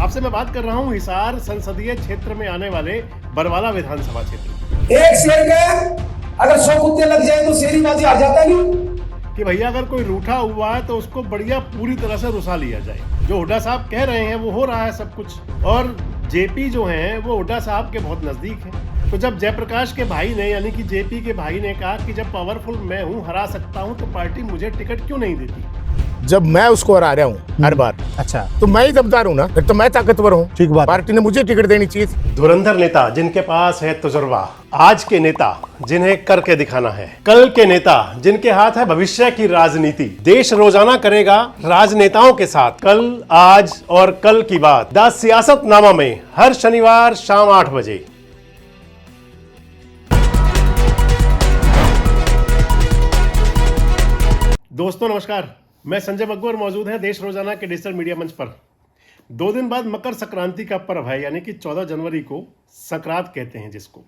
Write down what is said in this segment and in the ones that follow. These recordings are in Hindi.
आपसे मैं बात कर रहा हूं हिसार संसदीय क्षेत्र में आने वाले बरवाला विधानसभा क्षेत्र। एक शेर के अगर 100 कुत्ते लग जाए तो शेरी बाजी हार जाता नहीं कि भैया अगर कोई रूठा हुआ है तो उसको बढ़िया पूरी तरह से रुसा लिया जाए। जो हुड्डा साहब कह रहे हैं वो हो रहा है सब कुछ। और जेपी जो हैं वो हुड्डा साहब के बहुत नजदीक हैं। तो जब जयप्रकाश के भाई ने यानी कि जेपी के भाई ने कहा कि जब पावरफुल मैं हूं, हरा सकता हूं, तो पार्टी मुझे टिकट क्यों नहीं देती। जब मैं उसको हरा रहा हूँ हर बार, अच्छा, तो मैं ही दमदार हूँ ना, फिर तो मैं ताकतवर हूँ। ठीक बात। पार्टी ने मुझे टिकट देनी चाहिए थी। धुरंधर नेता जिनके पास है तजुर्बा, आज के नेता जिन्हें करके दिखाना है, कल के नेता जिनके हाथ है भविष्य की राजनीति। देश रोजाना करेगा राजनेताओं के साथ कल, आज और कल की बात। द सियासतनामा में हर शनिवार शाम 8 बजे। दोस्तों नमस्कार, मैं संजय बग्गू मौजूद है देश रोजाना के डिजिटल मीडिया मंच पर। 2 दिन बाद मकर संक्रांति का पर्व है, यानी कि 14 जनवरी को संक्रांत कहते हैं जिसको।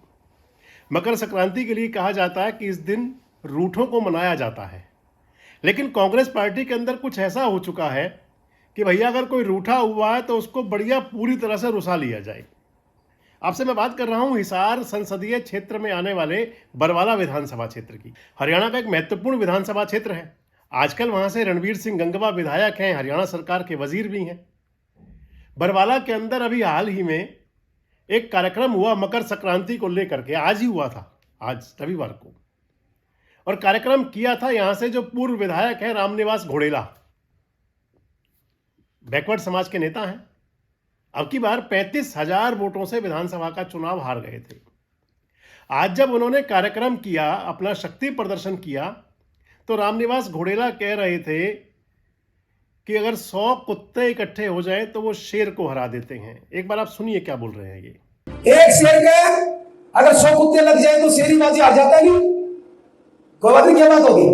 मकर संक्रांति के लिए कहा जाता है कि इस दिन रूठों को मनाया जाता है। लेकिन कांग्रेस पार्टी के अंदर कुछ ऐसा हो चुका है कि भैया अगर कोई रूठा हुआ है तो उसको बढ़िया पूरी तरह से रुसा लिया जाए। आपसे मैं बात कर रहा हूं हिसार संसदीय क्षेत्र में आने वाले बरवाला विधानसभा क्षेत्र की। हरियाणा का एक महत्वपूर्ण विधानसभा क्षेत्र है। आजकल वहां से रणवीर सिंह गंगवा विधायक हैं, हरियाणा सरकार के वजीर भी हैं। बरवाला के अंदर अभी हाल ही में एक कार्यक्रम हुआ मकर संक्रांति को लेकर के, आज ही हुआ था, आज रविवार को। और कार्यक्रम किया था यहां से जो पूर्व विधायक है रामनिवास घोड़ेला, बैकवर्ड समाज के नेता हैं। अब की बार 35,000 वोटों से विधानसभा का चुनाव हार गए थे। आज जब उन्होंने कार्यक्रम किया, अपना शक्ति प्रदर्शन किया, तो रामनिवास घोड़ेला कह रहे थे कि अगर 100 कुत्ते इकट्ठे हो जाए तो वो शेर को हरा देते हैं। एक बार आप सुनिए क्या बोल रहे हैं ये। एक शेर के अगर 100 कुत्ते लग जाए तो शेरी बाजी हार जाता नहीं। कोई बात नहीं, क्या बात होगी,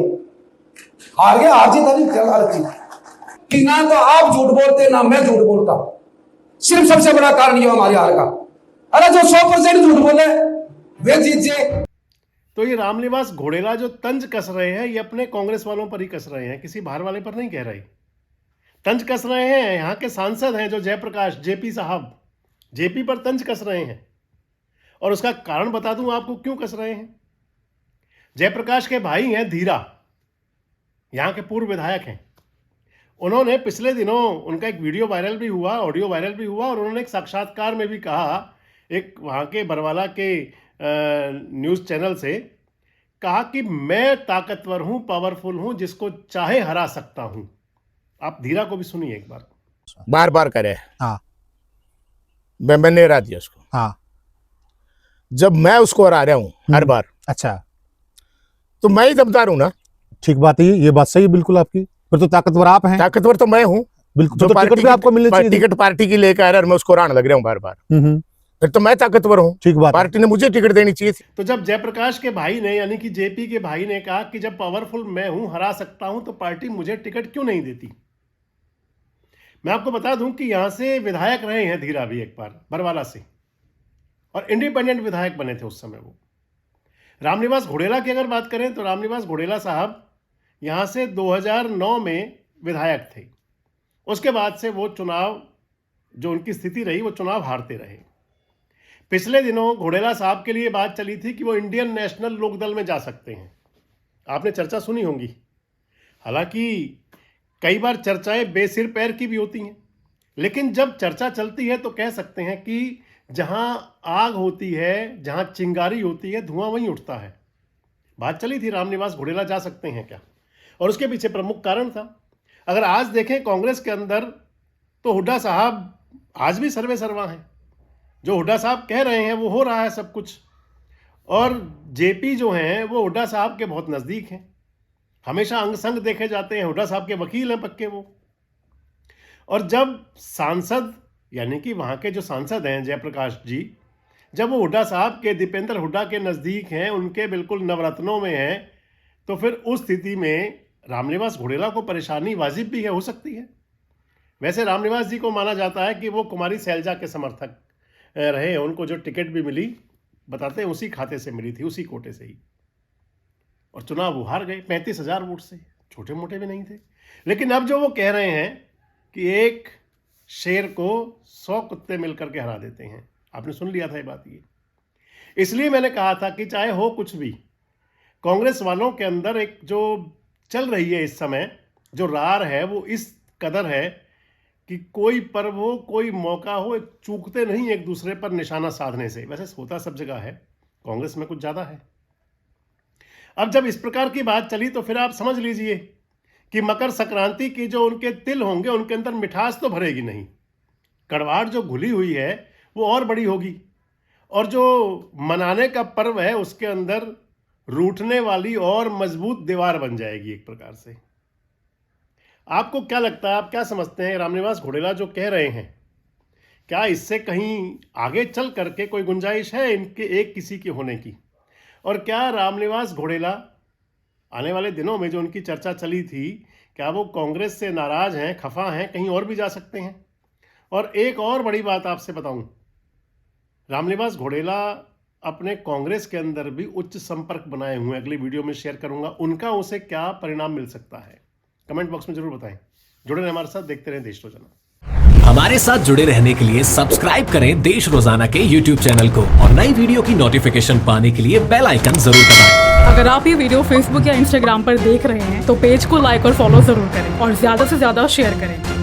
हार गया, हार जीता नहीं अलग चीज कि ना तो आप झूठ बोलते ना मैं झूठ बोलता। सिर्फ सबसे बड़ा कारण ये हमारे हार का। अरे जो 100% झूठ बोले वे जीत जाए। तो ये रामनिवास घोड़ेला जो तंज कस रहे हैं, ये अपने कांग्रेस वालों पर ही कस रहे हैं, किसी बाहर वाले पर नहीं कह रहे। तंज कस रहे हैं यहाँ के सांसद हैं जो जयप्रकाश, जेपी साहब, जेपी पर तंज कस रहे हैं। और उसका कारण बता दूं आपको क्यों कस रहे हैं। जयप्रकाश के भाई हैं धीरा, यहाँ के पूर्व विधायक हैं। उन्होंने पिछले दिनों, उनका एक वीडियो वायरल भी हुआ, ऑडियो वायरल भी हुआ, और उन्होंने एक साक्षात्कार में भी कहा, एक वहाँ के बरवाला के न्यूज़ चैनल से कहा कि मैं ताकतवर हूं, पावरफुल हूं, जिसको चाहे हरा सकता हूं। आप धीरा को भी सुनिए एक बार। बार बार करे। हाँ, मैंने हरा दिया उसको। हाँ, जब मैं उसको हरा रहा हूँ हर बार, अच्छा, तो मैं ही दमदार हूँ ना। ठीक बात है, ये बात सही है बिल्कुल आपकी। फिर तो ताकतवर आप हैं। ताकतवर तो मैं हूँ। बिल्कुल, जो तो टिकट भी आपको मिलनी चाहिए। टिकट पार्टी की लेकर आ रहा है और मैं उसको हराने लग रहा हूँ बार बार, फिर तो मैं ताकतवर हूँ। ठीक बात। पार्टी ने मुझे टिकट देनी चाहिए थी। तो जब जयप्रकाश के भाई ने यानी कि जेपी के भाई ने कहा कि जब पावरफुल मैं हूं, हरा सकता हूं, तो पार्टी मुझे टिकट क्यों नहीं देती। मैं आपको बता दूं कि यहां से विधायक रहे हैं धीरा भी एक बार, बरवाला से, और इंडिपेंडेंट विधायक बने थे उस समय वो। रामनिवास घोड़ेला की अगर बात करें तो रामनिवास घोड़ेला साहब यहां से 2009 में विधायक थे। उसके बाद से वो चुनाव, जो उनकी स्थिति रही, वो चुनाव हारते रहे। पिछले दिनों घोड़ेला साहब के लिए बात चली थी कि वो इंडियन नेशनल लोकदल में जा सकते हैं। आपने चर्चा सुनी होंगी। हालांकि कई बार चर्चाएं बेसिर पैर की भी होती हैं, लेकिन जब चर्चा चलती है तो कह सकते हैं कि जहां आग होती है, जहां चिंगारी होती है, धुआं वहीं उठता है। बात चली थी रामनिवास घोड़ेला जा सकते हैं क्या, और उसके पीछे प्रमुख कारण था। अगर आज देखें कांग्रेस के अंदर तो हुड्डा साहब आज भी सर्वे सर्वा हैं। जो हुड्डा साहब कह रहे हैं वो हो रहा है सब कुछ। और जेपी जो हैं वो हुड्डा साहब के बहुत नज़दीक हैं, हमेशा अंग संग देखे जाते हैं, हुड्डा साहब के वकील हैं पक्के वो। और जब सांसद यानी कि वहाँ के जो सांसद हैं जयप्रकाश जी, जब वो हुड्डा साहब के, दीपेंद्र हुड्डा के नज़दीक हैं, उनके बिल्कुल नवरत्नों में हैं, तो फिर उस स्थिति में रामनिवास घोड़ेला को परेशानी वाजिब भी है, हो सकती है। वैसे रामनिवास जी को माना जाता है कि वो कुमारी सैलजा के समर्थक रहे। उनको जो टिकट भी मिली, बताते हैं उसी खाते से मिली थी, उसी कोटे से ही, और चुनाव वो हार गए 35,000 वोट से, छोटे मोटे भी नहीं थे। लेकिन अब जो वो कह रहे हैं कि एक शेर को 100 कुत्ते मिलकर के हरा देते हैं। आपने सुन लिया था ये बात। ये इसलिए मैंने कहा था कि चाहे हो कुछ भी, कांग्रेस वालों के अंदर एक जो चल रही है इस समय, जो रार है, वो इस कदर है कि कोई पर्व हो, कोई मौका हो, चूकते नहीं एक दूसरे पर निशाना साधने से। वैसे होता सब जगह है, कांग्रेस में कुछ ज़्यादा है। अब जब इस प्रकार की बात चली तो फिर आप समझ लीजिए कि मकर संक्रांति की जो उनके तिल होंगे उनके अंदर मिठास तो भरेगी नहीं, कड़वाहट जो घुली हुई है वो और बड़ी होगी, और जो मनाने का पर्व है उसके अंदर रूठने वाली और मजबूत दीवार बन जाएगी एक प्रकार से। आपको क्या लगता है, आप क्या समझते हैं, रामनिवास घोडेला जो कह रहे हैं, क्या इससे कहीं आगे चल करके कोई गुंजाइश है इनके एक किसी के होने की? और क्या रामनिवास घोडेला आने वाले दिनों में जो उनकी चर्चा चली थी, क्या वो कांग्रेस से नाराज हैं, खफा हैं, कहीं और भी जा सकते हैं? और एक और बड़ी बात आपसे बताऊं, रामनिवास घोडेला अपने कांग्रेस के अंदर भी उच्च संपर्क बनाए हुए हैं, अगली वीडियो में शेयर करूंगा, उनका उसे क्या परिणाम मिल सकता है, कमेंट बॉक्स में जरूर बताएं। जुड़े रहें हमारे साथ, देखते रहें देश रोजाना। हमारे साथ जुड़े रहने के लिए सब्सक्राइब करें देश रोजाना के YouTube चैनल को और नई वीडियो की नोटिफिकेशन पाने के लिए बेल आइकन जरूर दबाएं। अगर आप ये वीडियो फेसबुक या इंस्टाग्राम पर देख रहे हैं तो पेज को लाइक और फॉलो जरूर करें और ज्यादा से ज्यादा शेयर करें।